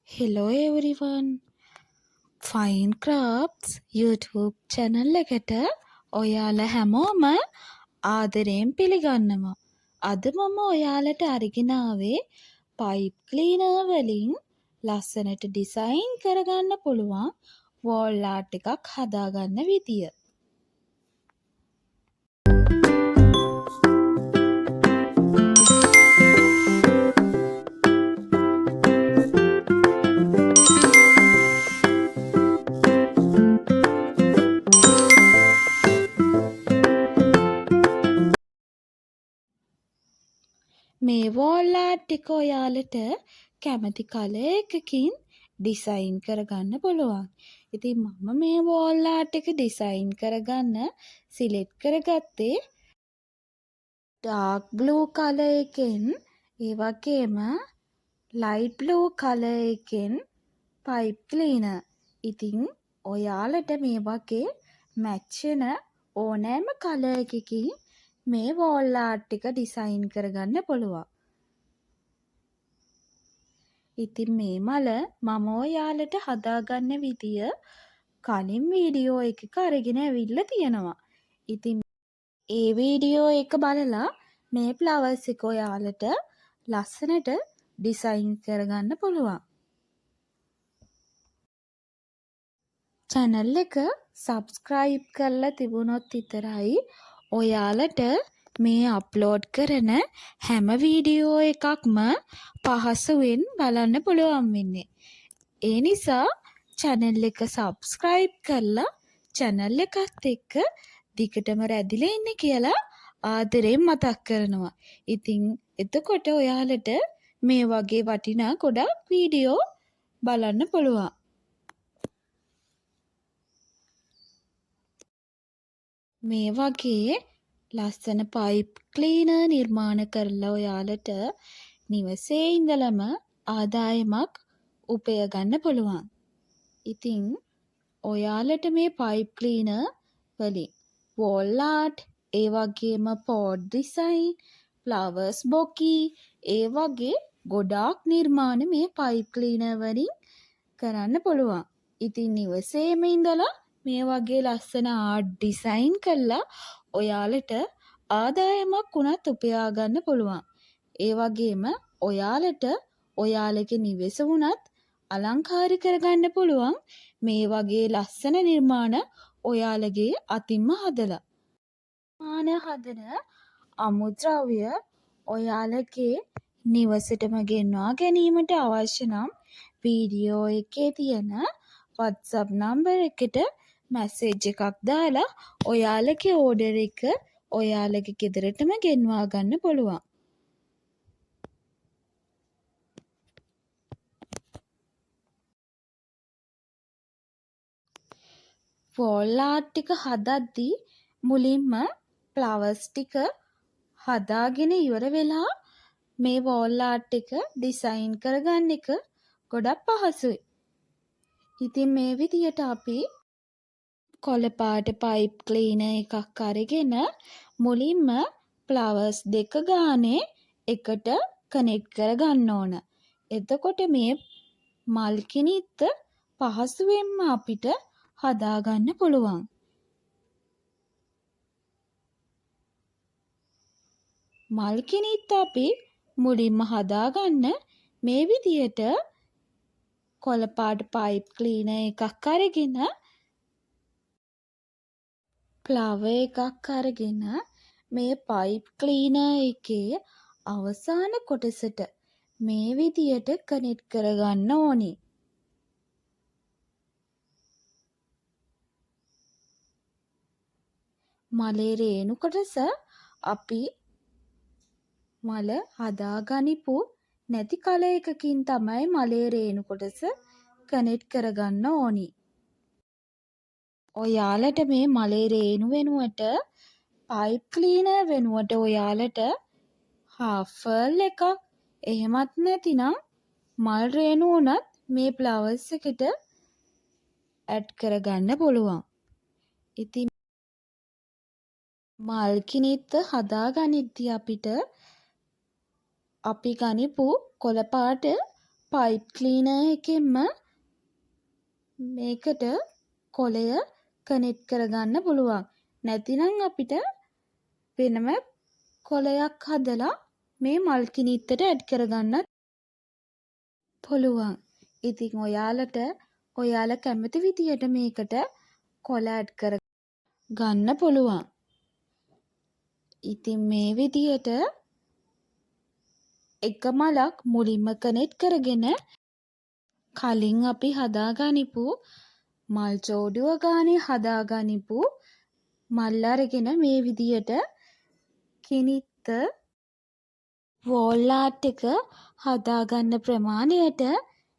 Hello everyone. Fine Crafts YouTube channel එකට ඔයාලා හැමෝම ආදරයෙන් පිළිගන්නවා. අද මම ඔයාලට අරගෙන ආවේ පයිප් ක්ලීනර් වලින් ලස්සනට ඩිසයින් කරගන්න පුළුවන් වෝල් ආර්ට් එකක් හදාගන්න විදිය. මේ වෝල් ආර්ට් එක ඔයාලට කැමති කලර් එකකින් ඩිසයින් කරගන්න පුළුවන්. ඉතින් මම මේ වෝල් ආර්ට් එක ඩිසයින් කරගන්න සිලෙක්ට් කරගත්තේ ඩාර්ක් බ්ලූ කලර් එකෙන් ඒ වගේම ලයිට් බ්ලූ කලර් එකෙන් පයිප් ක්ලීනර්. ඉතින් ඔයාලට මේ වගේ මැච් වෙන ඕනෑම කලර් එකකින් මේ වෝල් ආර්ට් එක ඩිසයින් කරගන්න පුළුවන්. ඉතින් මේ මල මම ඔයාලට හදාගන්න විදිය කලින් වීඩියෝ එකක අරගෙන ඇවිල්ලා තියෙනවා. ඉතින් ඒ වීඩියෝ එක බලලා මේ ෆ්ලවර්ස් එක ඔයාලට ලස්සනට ඩිසයින් කරගන්න පුළුවන්. channel එක subscribe කරලා තිබුණොත් විතරයි ඔයාලට මේ අප්ලෝඩ් කරන හැම වීඩියෝ එකක්ම පහසුවෙන් බලන්න පුළුවන් වෙන්නේ. ඒ නිසා channel එක subscribe කරලා channel එකත් එක්ක දිගටම රැඳිලා ඉන්න කියලා ආදරෙන් මතක් කරනවා. ඉතින් එතකොට ඔයාලට මේ වගේ වටිනා ගොඩක් වීඩියෝ බලන්න පුළුවන්. මේ වගේ ලස්සන පයිප් ක්ලීනර් නිර්මාණ කරලා ඔයාලට නිවසේ ඉඳලම ආදායමක් උපය ගන්න පුළුවන්. ඉතින් ඔයාලට මේ පයිප් ක්ලීනර් වලින් වෝල් ආර්ට්, ඒ වගේම පෝට් ඩිසයින්, ෆ්ලවර්ස් බොකී, ඒ වගේ ගොඩාක් නිර්මාණ මේ පයිප් ක්ලීනර් වලින් කරන්න පුළුවන්. ඉතින් නිවසේම ඉඳලා මේ වගේ ලස්සන ආර්ට් ඩිසයින් කරලා ඔයාලට ආදායමක් උනත් උපයා ගන්න පුළුවන්. ඒ වගේම ඔයාලට ඔයාලගේ නිවෙස වුණත් අලංකාර කරගන්න පුළුවන් මේ වගේ ලස්සන නිර්මාණ ඔයාලගේ අතින්ම හදලා. හදන අමුද්‍රව්‍ය ඔයාලගේ නිවසටම ගෙන්වා ගැනීමට අවශ්‍ය නම් වීඩියෝ එකේ තියෙන WhatsApp නම්බර් එකට මැසේජ් එකක් දාලා ඔයාලගේ ඕඩර් එක ඔයාලගේ ගෙදරටම ගෙන්වා ගන්න පුළුවන්. වෝල් ආර්ට් ටික හදද්දී මුලින්ම ෆ්ලවර්ස් ටික හදාගෙන ඉවර වෙලා මේ වෝල් ආර්ට් එක ඩිසයින් කරගන්න එක ගොඩක් පහසුයි. ඉතින් මේ විදියට අපි කොළ පාට පයිප් ක්ලීනර් එකක් අරගෙන මුලින්ම ෆ්ලවර්ස් දෙක ගානේ එකට කනෙක්ට් කරගන්න ඕන. එතකොට මේ මල් කිනිත්ත පහසුවෙන්ම අපිට හදාගන්න පුළුවන්. මල් කිනිත්ත අපි මුලින්ම හදාගන්න මේ විදියට කොළ පාට පයිප් ක්ලීනර් එකක් අරගෙන ෆ්ලවර් එකක් අරගෙන මේ පයිප් ක්ලීනර් එකේ අවසාන කොටසට මේ විදියට කනෙක්ට් කරගන්න ඕනේ. මලේ රේණු කොටස අපි මල හදාගනිපු නැති කල එකකින් තමයි මලේ රේණු කොටස කනෙක්ට් කරගන්න ඕනි. ඔයාලට මේ මලේ රේණු වෙනුවට පයිප් ක්ලීනර් වෙනුවට ඔයාලට හාෆල් එකක් එහෙමත් නැතිනම් මල් රේණු උනත් මේ ෆ්ලවර්ස් එකට ඇඩ් කරගන්න පුළුවන්. ඉතින් මල් කිනිත්ත හදාගනිද්දී අපිට අපි ගනිපු කොළ පාට පයිප් ක්ලීනර් එකෙන්ම මේකට කොලය කනෙක්ට් කරගන්න පුළුවන්. නැතිනම් අපිට වෙනම කොලයක් හදලා මේ මල් කිනිත්තට ඇඩ් කරගන්න පුළුවන්. ඉතින් ඔයාලා කැමති විදියට මේකට කොල ඇඩ් කර ගන්න පුළුවන්. ඉතින් මේ විදියට එක මලක් මුලින්ම කනෙක්ට් කරගෙන කලින් අපි හදාගනිපු මල් ජෝඩුව ගානේ හදාගනිපු මල් අරගෙන මේ විදියට කිනිත්ත වෝල් ආර්ට් එක හදාගන්න ප්‍රමාණයට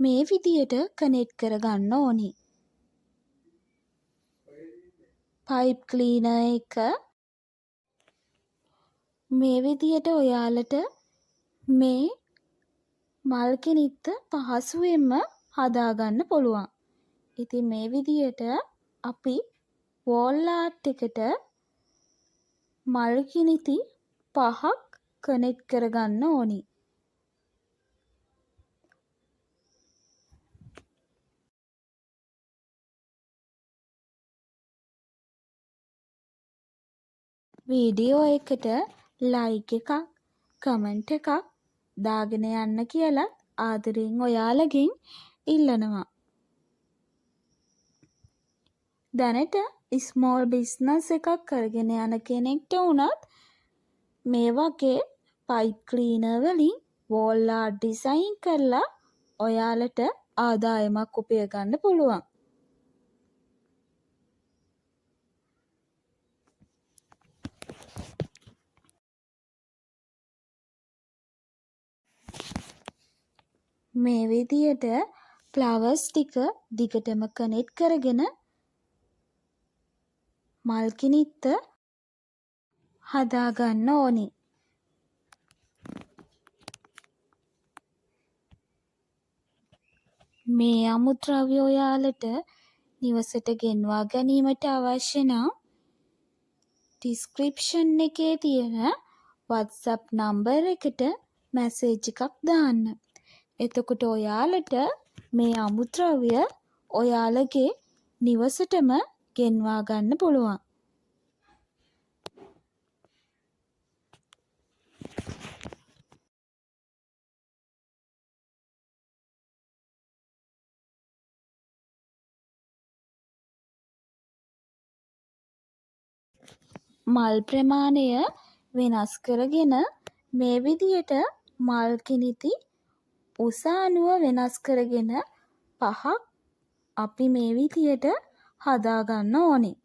මේ විදියට කනෙක්ට් කරගන්න ඕනි. පයිප් ක්ලීනර් එක මේ විදියට ඔයාලට මේ මල් කිනිත්ත පහසුවෙන්ම හදාගන්න පුළුවන්. ඉතින් මේ විදියට අපි වෝල් ආර්ට් එකට මල් කිනිති 5ක් කනෙක්ට් කරගන්න ඕනි. වීඩියෝ එකට ලයික් එකක් කමෙන්ට් එකක් දාගෙන යන්න කියලා ආදරෙන් ඔයාලගෙන් ඉල්ලනවා. දැනට ස්මෝල් බිස්නස් එකක් කරගෙන යන කෙනෙක්ට වුණත් මේ වගේ පයිප් ක්ලීනර් වලින් වෝල් ආර්ට් ඩිසයින් කරලා ඔයාලට ආදායමක් උපය ගන්න පුළුවන්. මේ විදියට ෆ්ලවර්ස් ටික දිගටම කනෙක්ට් කරගෙන මල් කිනිත්ත හදාගන්න ඕනි. මේ අමුද්‍රව්‍ය ඔයාලට නිවසට ගෙන්වා ගැනීමට අවශ්‍ය නම් ඩිස්ක්‍රිප්ෂන් එකේ තියෙන WhatsApp නම්බර් එකට මැසේජ් එකක් දාන්න. එතකොට ඔයාලට මේ අමුද්‍රව්‍ය ඔයාලගේ නිවසටම ගෙන්වා ගන්න පුළුවන්. මල් ප්‍රමාණය වෙනස් කරගෙන මේ විදියට මල් කිනිති උස අනුව වෙනස් කරගෙන 5ක් අපි මේ විදියට හදාගන්න ඕනේ.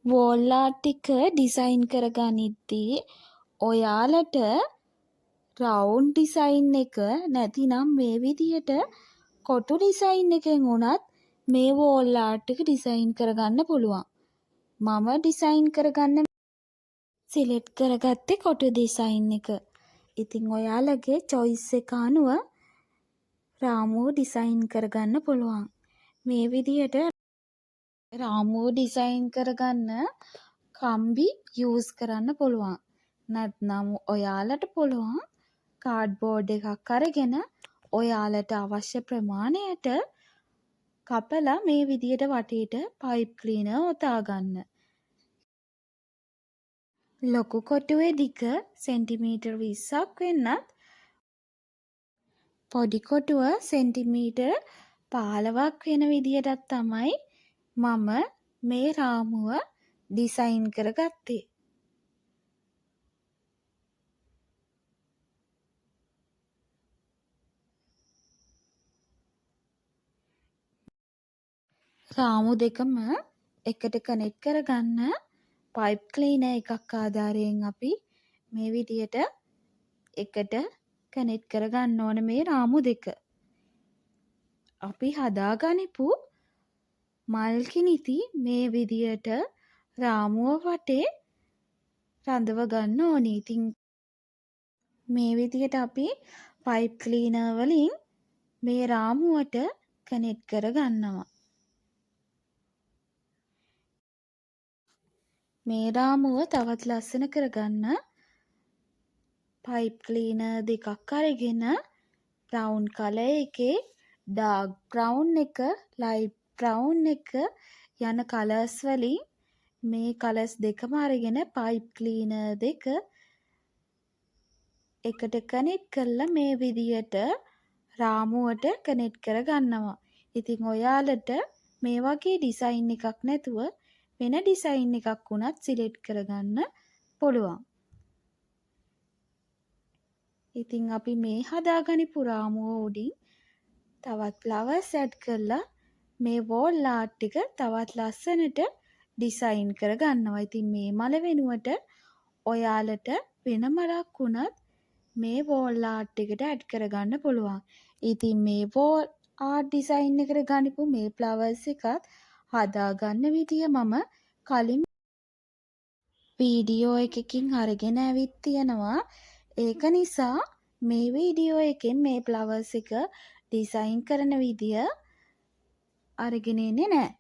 වෝල් ආර්ට් ටික ඩිසයින් කරගනිද්දී ඔයාලට රවුන්ඩ් ඩිසයින් එක නැතිනම් මේ විදියට කොටු ඩිසයින් එකෙන් උනත් මේ වෝල් ආර්ට් එක ඩිසයින් කරගන්න පුළුවන්. මම ඩිසයින් කරගන්න සිලෙක්ට් කරගත්තේ කොටු ඩිසයින් එක. ඉතින් ඔයාලගේ චොයිස් එක අනුව රාමුව ඩිසයින් කරගන්න පුළුවන්. මේ විදියට රාමුව ඩිසයින් කරගන්න කම්බි යූස් කරන්න පුළුවන්. නැත්නම් ඔයාලට පුළුවන් කාඩ්බෝඩ් එකක් අරගෙන ඔයාලට අවශ්‍ය ප්‍රමාණයට කපලා මේ විදියට වටේට පයිප් ක්ලීනර් ඔතා ගන්න. ලොකු කොටුවේ දිග සෙන්ටිමීටර් 20ක් වෙන්නත් පොඩි කොටුව සෙන්ටිමීටර් 15ක් වෙන විදියටත් තමයි මම මේ රාමුව ඩිසයින් කරගත්තේ. රාමු දෙකම එකට කනෙක්ට් කරගන්න පයිප් ක්ලීනර් එකක් ආධාරයෙන් අපි මේ විදියට එකට කනෙක්ට් කරගන්න ඕන මේ රාමු දෙක. අපි හදාගනිපු මල් කිනිති මේ විදියට රාමුව වටේ රඳව ගන්න ඕනේ. ඉතින් මේ විදියට අපි පයිප් ක්ලීනර් වලින් මේ රාමුවට කනෙක්ට් කරගන්නවා. මේ රාමුව තවත් ලස්සන කරගන්න පයිප් ක්ලීනර් දෙකක් අරගෙන බ්‍රවුන් කලර් එකේ ඩාර්ක් බ්‍රවුන් එක, ලයිට් බ්‍රවුන් එක යන කලර්ස් වලින් මේ කලර්ස් දෙකම අරගෙන පයිප් ක්ලීනර් දෙක එකට කනෙක්ට් කරලා මේ විදියට රාමුවට කනෙක්ට් කරගන්නවා. ඉතින් ඔයාලට මේ වගේ ඩිසයින් එකක් නැතුව වෙන ඩිසයින් එකක් වුණත් සිලෙක්ට් කරගන්න පුළුවන්. ඉතින් අපි මේ හදාගනිපු රාමුව උඩින් තවත් ෆ්ලවර්ස් ඇඩ් කරලා මේ වෝල් ආර්ට් එක තවත් ලස්සනට ඩිසයින් කරගන්නවා. ඉතින් මේ මල වෙනුවට ඔයාලට වෙන මලක් වුණත් මේ වෝල් ආර්ට් එකට ඇඩ් කරගන්න පුළුවන්. ඉතින් මේ වෝල් ආර්ට් ඩිසයින් එකට ගනිපු මේ ෆ්ලවර්ස් එකත් හදාගන්න විදිය මම කලින් වීඩියෝ එකකින් අරගෙන ඇවිත් තියෙනවා. ඒක නිසා මේ වීඩියෝ එකෙන් මේ ෆ්ලවර්ස් එක ඩිසයින් කරන විදිය අරගෙන එන්නේ නැහැ.